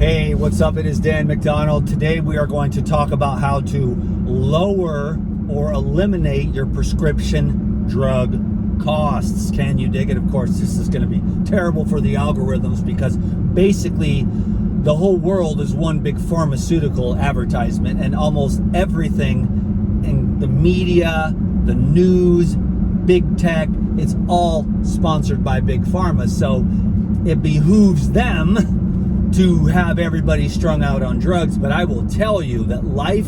Hey, what's up? It is Dan McDonald. Today we are going to talk about how to lower or eliminate your prescription drug costs. Can you dig it? Of course, this is going to be terrible for the algorithms because basically the whole world is one big pharmaceutical advertisement, and almost everything in the media, the news, big tech, it's all sponsored by big pharma. So it behooves them to have everybody strung out on drugs. But I will tell you that life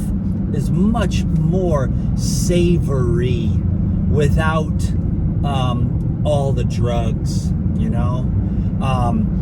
is much more savory without all the drugs, you know.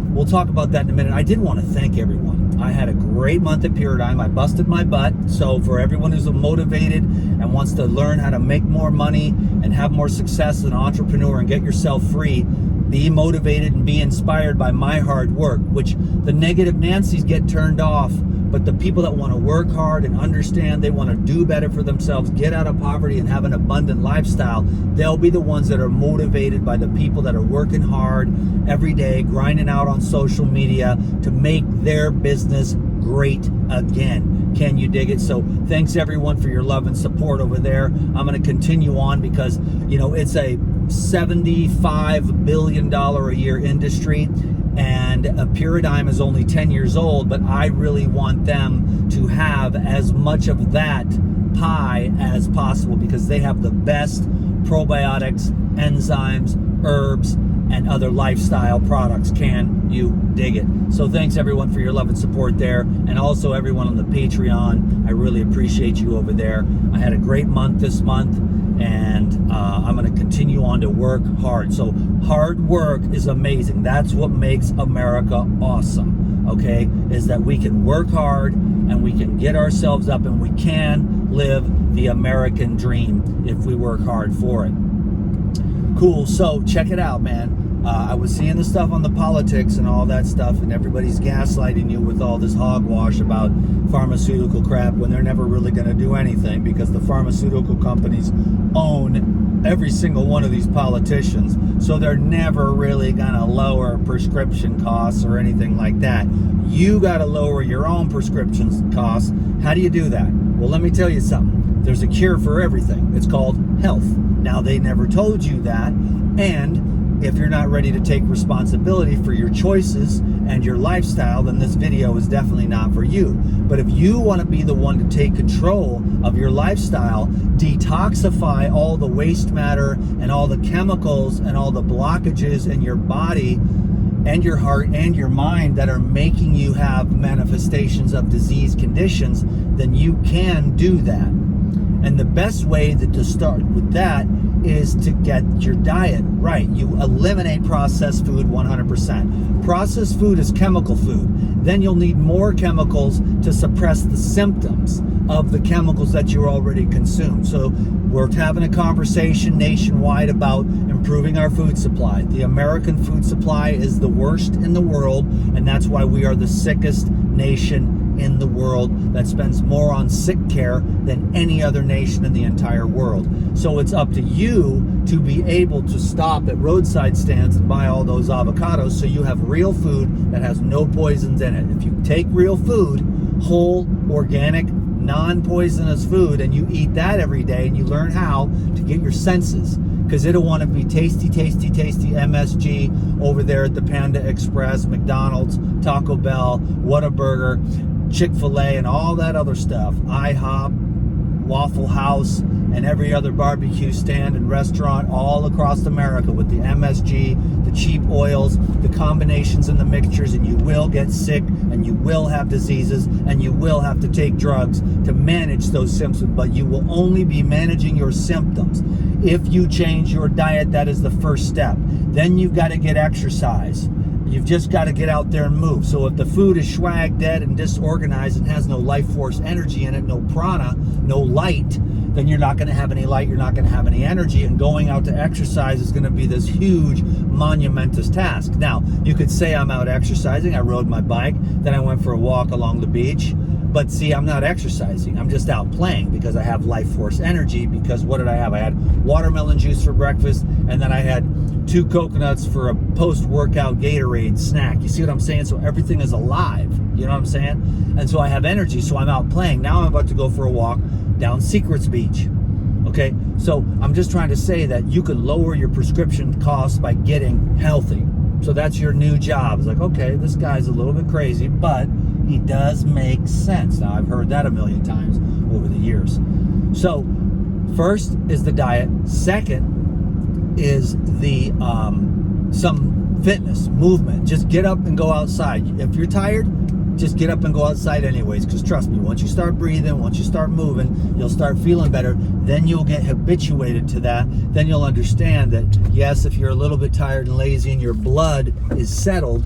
We'll talk about that in a minute. I did want to thank everyone. I had a great month at Paradigm. I busted my butt. So for everyone who's motivated and wants to learn how to make more money and have more success as an entrepreneur and get yourself free, be motivated and be inspired by my hard work, which the negative Nancy's get turned off. But the people that want to work hard and understand they want to do better for themselves, get out of poverty and have an abundant lifestyle, they'll be the ones that are motivated by the people that are working hard every day, grinding out on social media to make their business great again. Can you dig it? So thanks everyone for your love and support over there. I'm going to continue on because, you know, it's a $75 billion a year industry, and a Paradigm is only 10 years old, but I really want them to have as much of that pie as possible because they have the best probiotics, enzymes, herbs, and other lifestyle products. Can you dig it? So thanks everyone for your love and support there, and also everyone on the Patreon. I really appreciate you over there. I had a great month this month, and I'm going to continue on to work hard. So hard work is amazing. That's what makes America awesome, okay? Is that we can work hard and we can get ourselves up and we can live the American dream if we work hard for it. Cool. So check it out, man. I was seeing the stuff on the politics and all that stuff, and everybody's gaslighting you with all this hogwash about pharmaceutical crap when they're never really going to do anything because the pharmaceutical companies own every single one of these politicians. So they're never really going to lower prescription costs or anything like that. You got to lower your own prescription costs. How do you do that? Well, let me tell you something. There's a cure for everything. It's called health. Now, they never told you that, and if you're not ready to take responsibility for your choices and your lifestyle, then this video is definitely not for you. But if you want to be the one to take control of your lifestyle, detoxify all the waste matter and all the chemicals and all the blockages in your body and your heart and your mind that are making you have manifestations of disease conditions, then you can do that. And the best way to start with that is to get your diet right. You eliminate processed food 100%. Processed food is chemical food. Then you'll need more chemicals to suppress the symptoms of the chemicals that you already consume. So we're having a conversation nationwide about improving our food supply. The American food supply is the worst in the world, and that's why we are the sickest nation in the world that spends more on sick care than any other nation in the entire world. So it's up to you to be able to stop at roadside stands and buy all those avocados so you have real food that has no poisons in it. If you take real food, whole, organic, non-poisonous food, and you eat that every day and you learn how to get your senses, because it'll want to be tasty, tasty, tasty MSG over there at the Panda Express, McDonald's, Taco Bell, Whataburger, Chick-fil-A, and all that other stuff, IHOP, Waffle House, and every other barbecue stand and restaurant all across America with the MSG, the cheap oils, the combinations and the mixtures, and you will get sick and you will have diseases and you will have to take drugs to manage those symptoms, but you will only be managing your symptoms if you change your diet. That is the first step. Then you've got to get exercise. You've just got to get out there and move. So if the food is swag dead and disorganized and has no life force energy in it, no prana, no light, then you're not going to have any light, you're not going to have any energy, and going out to exercise is going to be this huge, monumentous task. Now, you could say I'm out exercising, I rode my bike, then I went for a walk along the beach, But see, I'm not exercising. I'm just out playing because I have life force energy. Because what did I have? I had watermelon juice for breakfast, and then I had 2 coconuts for a post-workout Gatorade snack. You see what I'm saying? So everything is alive. You know what I'm saying? And so I have energy, so I'm out playing. Now I'm about to go for a walk down Secrets Beach. Okay, so I'm just trying to say that you can lower your prescription costs by getting healthy. So that's your new job. It's like, okay, this guy's a little bit crazy, but he does make sense. Now, I've heard that a million times over the years. So first is the diet. Second is the some fitness, movement. Just get up and go outside. If you're tired, just get up and go outside anyways, because trust me, once you start breathing, once you start moving, you'll start feeling better. Then you'll get habituated to that. Then you'll understand that, yes, if you're a little bit tired and lazy and your blood is settled,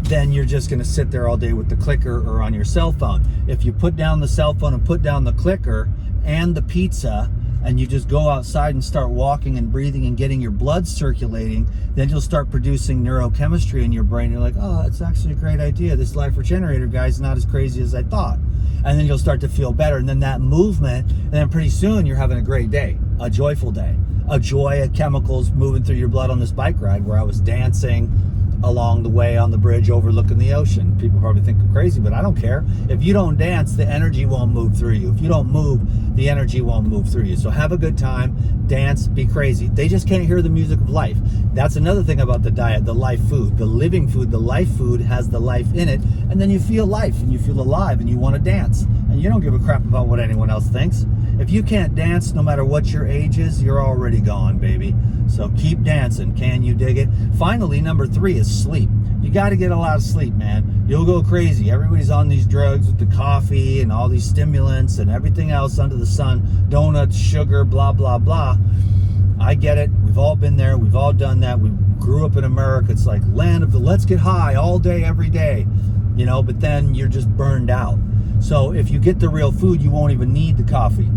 then you're just going to sit there all day with the clicker or on your cell phone. If you put down the cell phone and put down the clicker and the pizza, and you just go outside and start walking and breathing and getting your blood circulating, then you'll start producing neurochemistry in your brain. You're like, oh, that's actually a great idea. This Life Regenerator guy's not as crazy as I thought. And then you'll start to feel better. And then that movement, and then pretty soon you're having a great day, a joyful day, a joy of chemicals moving through your blood on this bike ride where I was dancing along the way on the bridge overlooking the ocean. People probably think I'm crazy, but I don't care. If you don't dance, the energy won't move through you. If you don't move, the energy won't move through you. So have a good time, dance, be crazy. They just can't hear the music of life. That's another thing about the diet, the life food, the living food. The life food has the life in it, and then you feel life and you feel alive and you want to dance, and you don't give a crap about what anyone else thinks. If you can't dance, no matter what your age is, you're already gone, baby. So keep dancing. Can you dig it? Finally, number 3 is sleep. You got to get a lot of sleep, man. You'll go crazy. Everybody's on these drugs with the coffee and all these stimulants and everything else under the sun, donuts, sugar, blah, blah, blah. I get it. We've all been there. We've all done that. We grew up in America. It's like land of the let's get high all day, every day, you know, but then you're just burned out. So if you get the real food, you won't even need the coffee.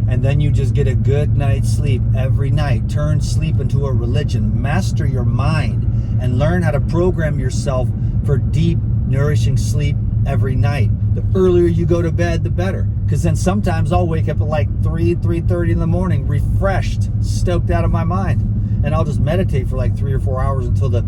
And then you just get a good night's sleep every night. Turn sleep into a religion. Master your mind and learn how to program yourself for deep, nourishing sleep every night. The earlier you go to bed, the better. Because then sometimes I'll wake up at like 3:30 in the morning, refreshed, stoked out of my mind. And I'll just meditate for like 3 or 4 hours until the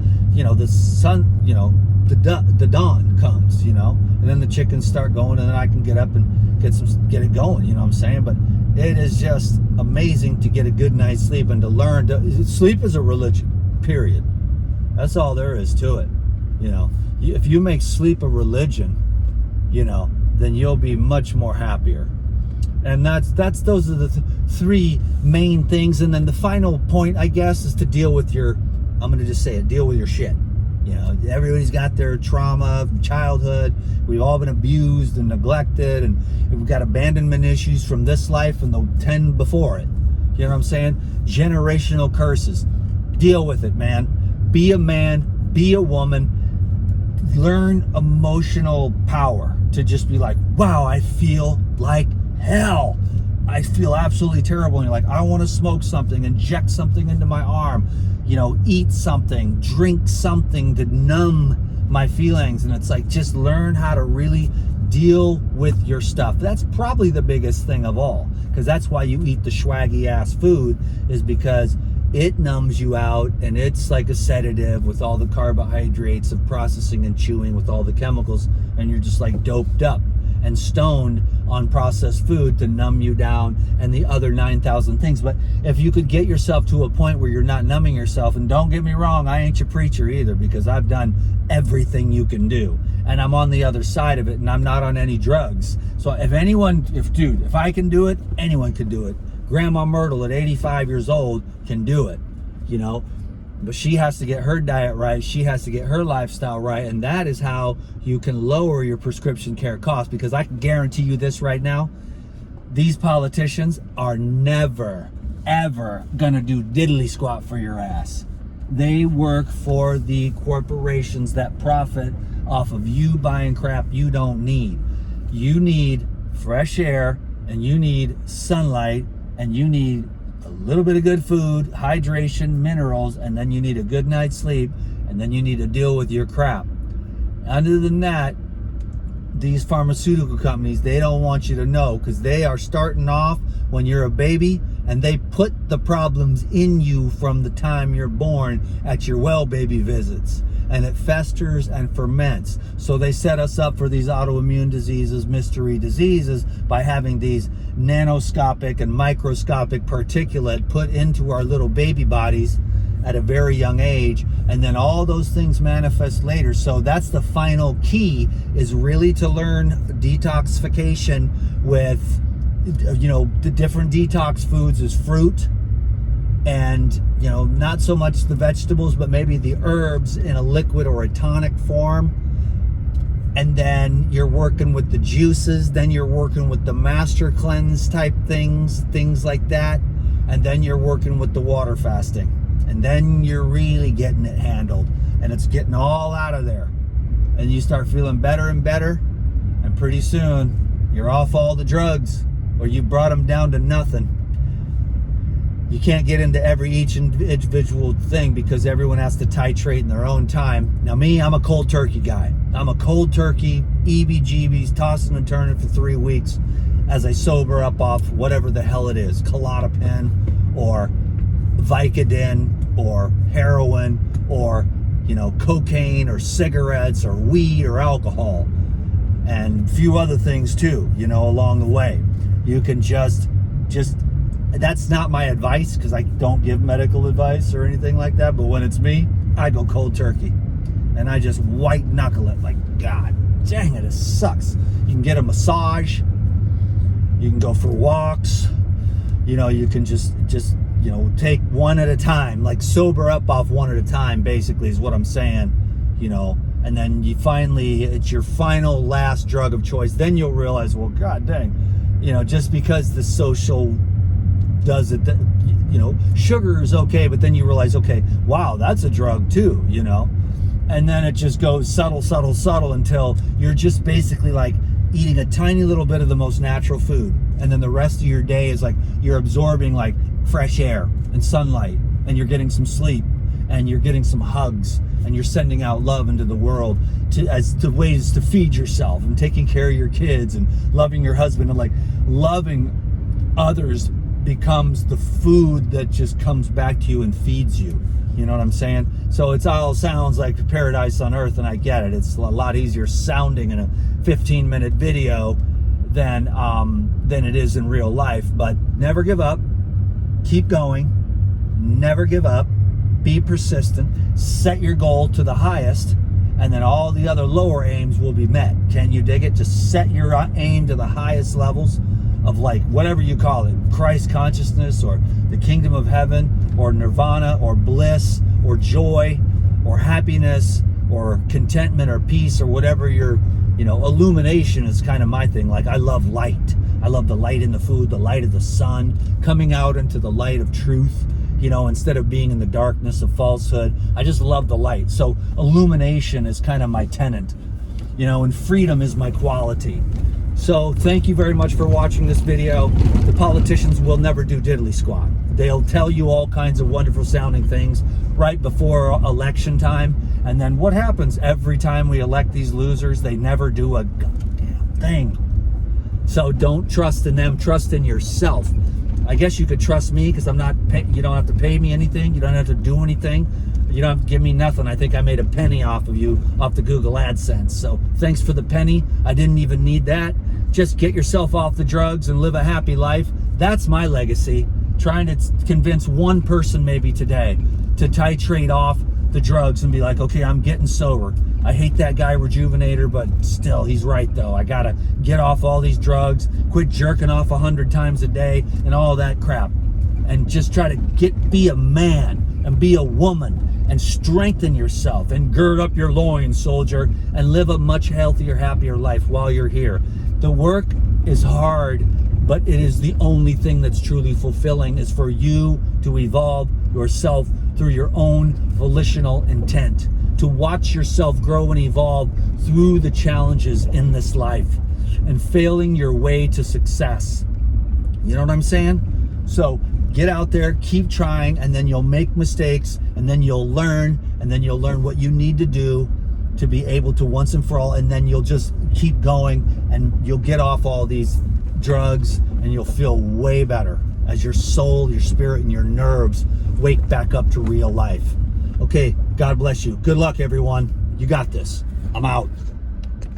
sun, the dawn comes, and then the chickens start going, and then I can get up and get it going, you know what I'm saying? But it is just amazing to get a good night's sleep and to learn sleep is a religion, period. That's all there is to it. If you make sleep a religion, then you'll be much more happier. And those are the 3 main things. And then the final point, I guess, is to deal with I'm going to just say it, deal with your shit. Everybody's got their trauma from childhood. We've all been abused and neglected, and we've got abandonment issues from this life and the 10 before it. You know what I'm saying? Generational curses. Deal with it, man. Be a man, be a woman. Learn emotional power to just be like, wow, I feel like hell. I feel absolutely terrible. And you're like, I want to smoke something, inject something into my arm, eat something, drink something to numb my feelings. And it's like, just learn how to really deal with your stuff. That's probably the biggest thing of all, because that's why you eat the swaggy ass food, is because it numbs you out, and it's like a sedative with all the carbohydrates of processing and chewing with all the chemicals, and you're just like doped up and stoned on processed food to numb you down and the other 9,000 things. But if you could get yourself to a point where you're not numbing yourself, and don't get me wrong, I ain't your preacher either, because I've done everything you can do, and I'm on the other side of it, and I'm not on any drugs. So if I can do it, anyone can do it. Grandma Myrtle at 85 years old can do it, but she has to get her diet right. She has to get her lifestyle right. And that is how you can lower your prescription care costs, because I can guarantee you this right now, these politicians are never, ever gonna do diddly squat for your ass. They work for the corporations that profit off of you buying crap you don't need. You need fresh air, and you need sunlight, and you need a little bit of good food, hydration, minerals, and then you need a good night's sleep, and then you need to deal with your crap. Other than that, these pharmaceutical companies, they don't want you to know, because they are starting off when you're a baby, and they put the problems in you from the time you're born at your well baby visits, and it festers and ferments. So they set us up for these autoimmune diseases, mystery diseases, by having these nanoscopic and microscopic particulate put into our little baby bodies at a very young age, and then all those things manifest later. So that's the final key, is really to learn detoxification with, you know, the different detox foods is fruit, and, you know, not so much the vegetables, but maybe the herbs in a liquid or a tonic form. And then you're working with the juices, then you're working with the master cleanse type things like that, and then you're working with the water fasting. And then you're really getting it handled, and it's getting all out of there. And you start feeling better and better, and pretty soon you're off all the drugs, or you brought them down to nothing. You can't get into each individual thing, because everyone has to titrate in their own time. Now me, I'm a cold turkey guy. I'm a cold turkey, EBGBs, tossing and turning for 3 weeks as I sober up off whatever the hell it is, Klonopin or Vicodin or heroin or, you know, cocaine or cigarettes or weed or alcohol, and a few other things too, you know, along the way. You can just that's not my advice, because I don't give medical advice or anything like that, but when it's me, I go cold turkey, and I just white knuckle it. Like, God dang it, it sucks. You can get a massage, you can go for walks, you know, you can just you know, take one at a time, like sober up off one at a time, basically, is what I'm saying, you know. And then you finally, it's your final last drug of choice. Then you'll realize, well, God dang, you know, just because the social does it, you know, sugar is okay, but then you realize, okay, wow, that's a drug too, you know. And then it just goes subtle until you're just basically like eating a tiny little bit of the most natural food, and then the rest of your day is like you're absorbing like fresh air and sunlight, and you're getting some sleep, and you're getting some hugs, and you're sending out love into the world as to ways to feed yourself, and taking care of your kids, and loving your husband, and like loving others becomes the food that just comes back to you and feeds you. You know what I'm saying? So it's all sounds like paradise on earth, and I get it. It's a lot easier sounding in a 15-minute video than it is in real life. But never give up. Keep going. Never give up. Be persistent. Set your goal to the highest, and then all the other lower aims will be met. Can you dig it? Just set your aim to the highest levels of, like, whatever you call it, Christ consciousness, or the kingdom of heaven, or nirvana, or bliss, or joy, or happiness, or contentment, or peace, or whatever your, you know, illumination is kind of my thing. Like, I love light. I love the light in the food, the light of the sun, coming out into the light of truth, you know, instead of being in the darkness of falsehood. I just love the light. So illumination is kind of my tenet, you know, and freedom is my quality. So thank you very much for watching this video. The politicians will never do diddly squat. They'll tell you all kinds of wonderful sounding things right before election time. And then what happens every time we elect these losers? They never do a goddamn thing. So don't trust in them, trust in yourself. I guess you could trust me, because I'm not you don't have to pay me anything. You don't have to do anything. You don't have to give me nothing. I think I made a penny off of you, off the Google AdSense. So thanks for the penny. I didn't even need that. Just get yourself off the drugs and live a happy life. That's my legacy. Trying to convince one person maybe today to titrate off the drugs and be like, okay, I'm getting sober. I hate that guy Rejuvenator, but still, he's right though. I gotta get off all these drugs, quit jerking off 100 times a day and all that crap. And just try to be a man and be a woman and strengthen yourself and gird up your loins, soldier, and live a much healthier, happier life while you're here. The work is hard, but it is the only thing that's truly fulfilling, is for you to evolve yourself through your own volitional intent, to watch yourself grow and evolve through the challenges in this life and failing your way to success. You know what I'm saying? So get out there, keep trying, and then you'll make mistakes, and then you'll learn, and then you'll learn what you need to do to be able to once and for all, and then you'll just keep going and you'll get off all these drugs and you'll feel way better as your soul, your spirit, and your nerves wake back up to real life. Okay, God bless you. Good luck, everyone. You got this. I'm out.